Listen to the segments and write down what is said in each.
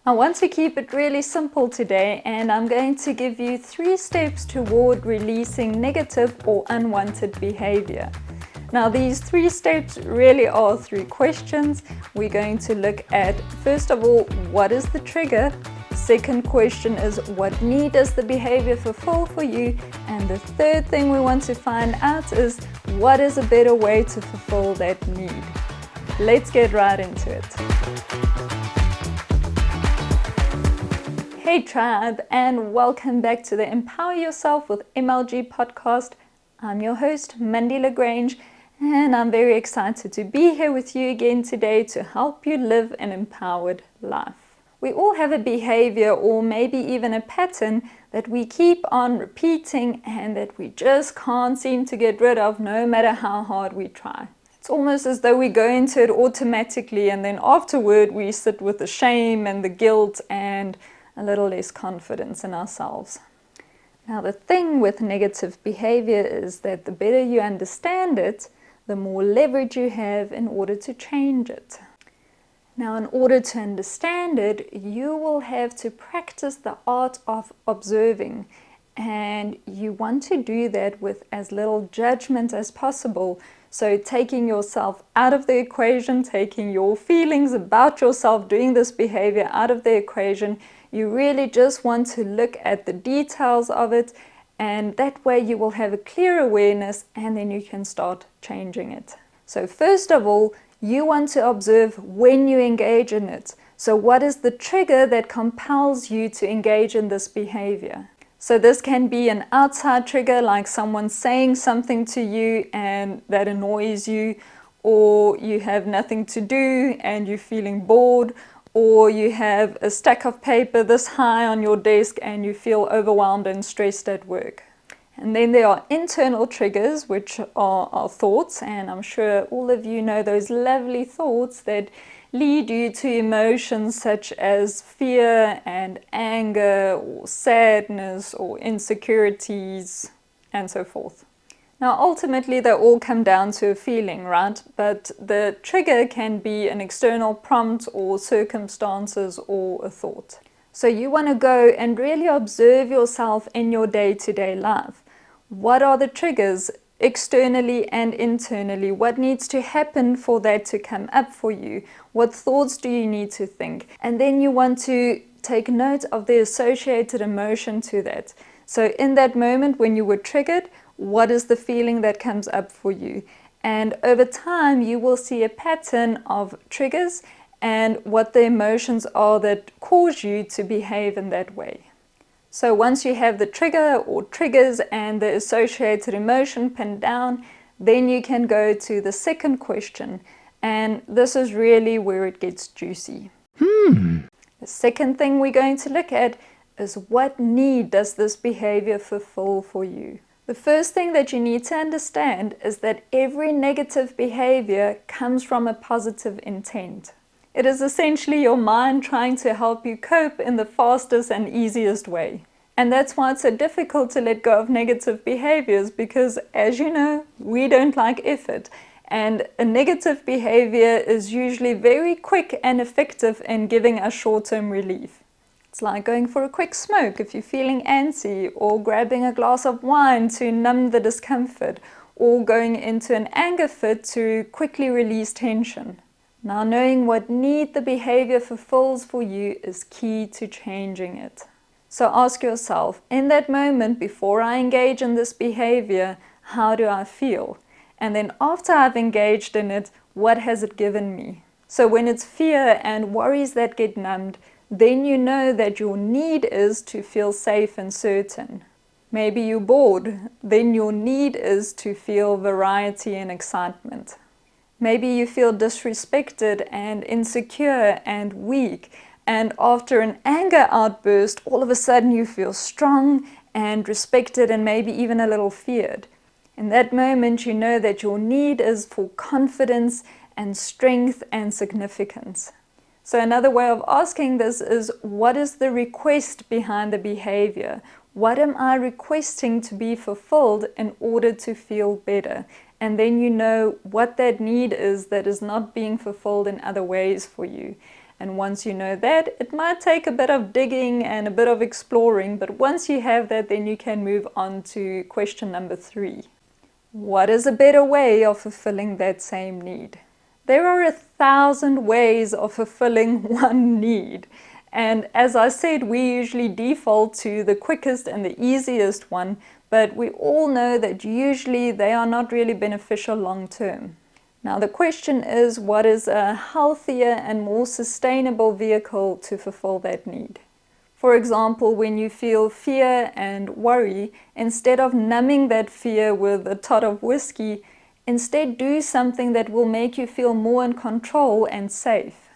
I want to keep it really simple today, and I'm going to give you 3 steps toward releasing negative or unwanted behavior. Now, these 3 steps really are 3 questions. We're going to look at, first of all, what is the trigger? Second question is, what need does the behavior fulfill for you? And the third thing we want to find out is, what is a better way to fulfill that need? Let's get right into it. Hey tribe, and welcome back to the Empower Yourself with MLG podcast. I'm your host, Mandy LaGrange, and I'm very excited to be here with you again today to help you live an empowered life. We all have a behavior or maybe even a pattern that we keep on repeating and that we just can't seem to get rid of no matter how hard we try. It's almost as though we go into it automatically, and then afterward we sit with the shame and the guilt and a little less confidence in ourselves. Now, the thing with negative behavior is that the better you understand it, the more leverage you have in order to change it. Now, in order to understand it, you will have to practice the art of observing, and you want to do that with as little judgment as possible. So taking yourself out of the equation, taking your feelings about yourself doing this behavior out of the equation, you really just want to look at the details of it, and that way you will have a clear awareness, and then you can start changing it. So first of all, you want to observe when you engage in it. So what is the trigger that compels you to engage in this behavior? So this can be an outside trigger, like someone saying something to you and that annoys you, or you have nothing to do and you're feeling bored, or you have a stack of paper this high on your desk and you feel overwhelmed and stressed at work. And then there are internal triggers, which are our thoughts, and I'm sure all of you know those lovely thoughts that lead you to emotions such as fear and anger or sadness or insecurities and so forth. Now, ultimately, they all come down to a feeling, right? But the trigger can be an external prompt or circumstances or a thought. So you want to go and really observe yourself in your day-to-day life. What are the triggers externally and internally? What needs to happen for that to come up for you? What thoughts do you need to think? And then you want to take note of the associated emotion to that. So in that moment when you were triggered, what is the feeling that comes up for you? And over time, you will see a pattern of triggers and what the emotions are that cause you to behave in that way. So once you have the trigger or triggers and the associated emotion pinned down, then you can go to the second question. And this is really where it gets juicy. The second thing we're going to look at is, what need does this behavior fulfill for you? The first thing that you need to understand is that every negative behavior comes from a positive intent. It is essentially your mind trying to help you cope in the fastest and easiest way. And that's why it's so difficult to let go of negative behaviors, because, as you know, we don't like effort. And a negative behavior is usually very quick and effective in giving us short-term relief. It's like going for a quick smoke if you're feeling antsy, or grabbing a glass of wine to numb the discomfort, or going into an anger fit to quickly release tension. Now, knowing what need the behavior fulfills for you is key to changing it. So ask yourself, in that moment before I engage in this behavior, how do I feel? And then after I've engaged in it, what has it given me? So when it's fear and worries that get numbed, then you know that your need is to feel safe and certain. Maybe you're bored, then your need is to feel variety and excitement. Maybe you feel disrespected and insecure and weak, and after an anger outburst, all of a sudden you feel strong and respected and maybe even a little feared. In that moment, you know that your need is for confidence and strength and significance. So another way of asking this is, what is the request behind the behavior? What am I requesting to be fulfilled in order to feel better? And then you know what that need is that is not being fulfilled in other ways for you. And once you know that, it might take a bit of digging and a bit of exploring, but once you have that, then you can move on to question number 3. What is a better way of fulfilling that same need? There are 1,000 ways of fulfilling one need. And as I said, we usually default to the quickest and the easiest one, but we all know that usually they are not really beneficial long term. Now the question is, what is a healthier and more sustainable vehicle to fulfill that need? For example, when you feel fear and worry, instead of numbing that fear with a tot of whiskey, instead do something that will make you feel more in control and safe.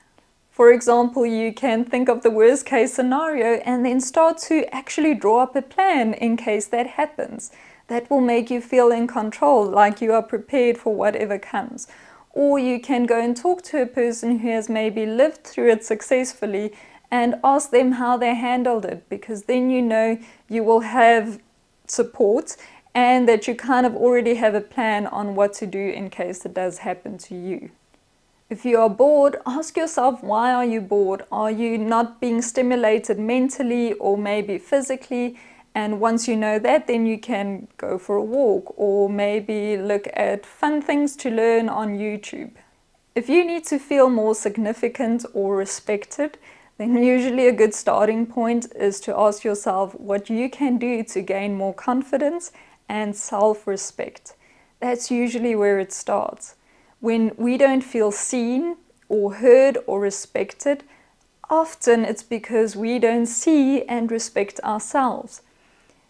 For example, you can think of the worst case scenario and then start to actually draw up a plan in case that happens. That will make you feel in control, like you are prepared for whatever comes. Or you can go and talk to a person who has maybe lived through it successfully and ask them how they handled it, because then you know you will have support and that you kind of already have a plan on what to do in case it does happen to you. If you are bored, ask yourself, why are you bored? Are you not being stimulated mentally or maybe physically? And once you know that, then you can go for a walk or maybe look at fun things to learn on YouTube. If you need to feel more significant or respected, then usually a good starting point is to ask yourself what you can do to gain more confidence and self-respect. That's usually where it starts. When we don't feel seen or heard or respected, often it's because we don't see and respect ourselves.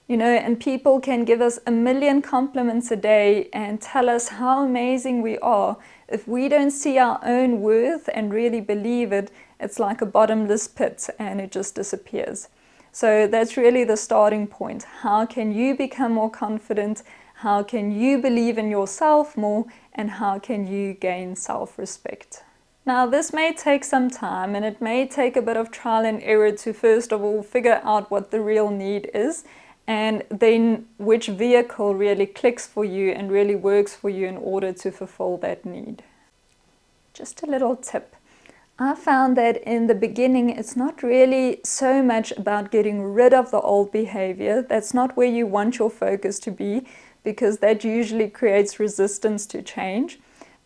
And people can give us 1,000,000 compliments a day and tell us how amazing we are. If we don't see our own worth and really believe it, it's like a bottomless pit and it just disappears. So that's really the starting point. How can you become more confident? How can you believe in yourself more? And how can you gain self-respect? Now, this may take some time and it may take a bit of trial and error to first of all figure out what the real need is, and then which vehicle really clicks for you and really works for you in order to fulfill that need. Just a little tip. I found that in the beginning, it's not really so much about getting rid of the old behavior. That's not where you want your focus to be, because that usually creates resistance to change.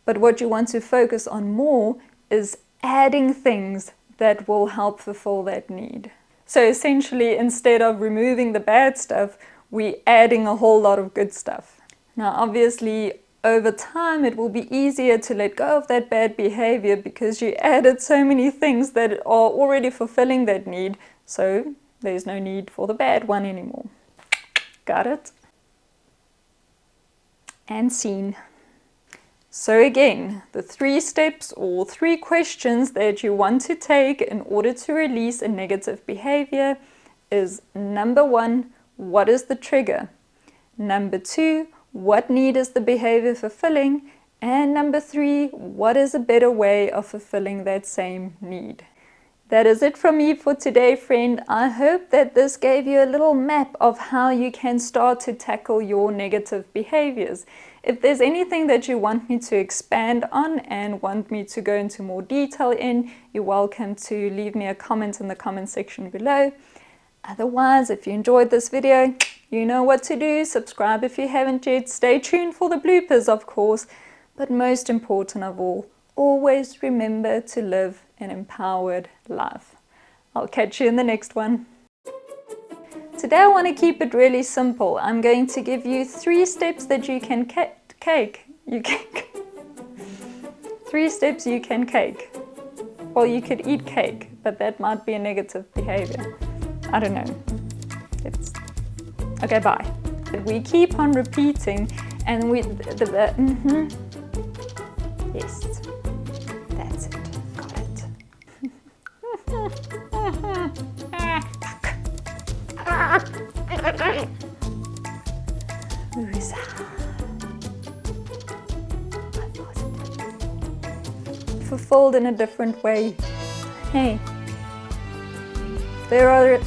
But what you want to focus on more is adding things that will help fulfill that need. So essentially, instead of removing the bad stuff, we're adding a whole lot of good stuff. Now, obviously, over time, it will be easier to let go of that bad behavior because you added so many things that are already fulfilling that need. So there's no need for the bad one anymore. Got it? And seen. So again, the 3 steps or 3 questions that you want to take in order to release a negative behavior is: number 1, what is the trigger? Number 2, what need is the behavior fulfilling? And number 3, what is a better way of fulfilling that same need? That is it from me for today, friend. I hope that this gave you a little map of how you can start to tackle your negative behaviors. If there's anything that you want me to expand on and want me to go into more detail in, you're welcome to leave me a comment in the comment section below. Otherwise, if you enjoyed this video, you know what to do. Subscribe if you haven't yet. Stay tuned for the bloopers, of course. But most important of all, always remember to live an empowered life. I'll catch you in the next one. Today I want to keep it really simple. I'm going to give you 3 steps that you can cake. 3 steps you can cake. Well, you could eat cake, but that might be a negative behavior. I don't know. Okay, bye. We keep on repeating and we... Yes, that's it. Got it. Fulfilled in a different way. Hey. There are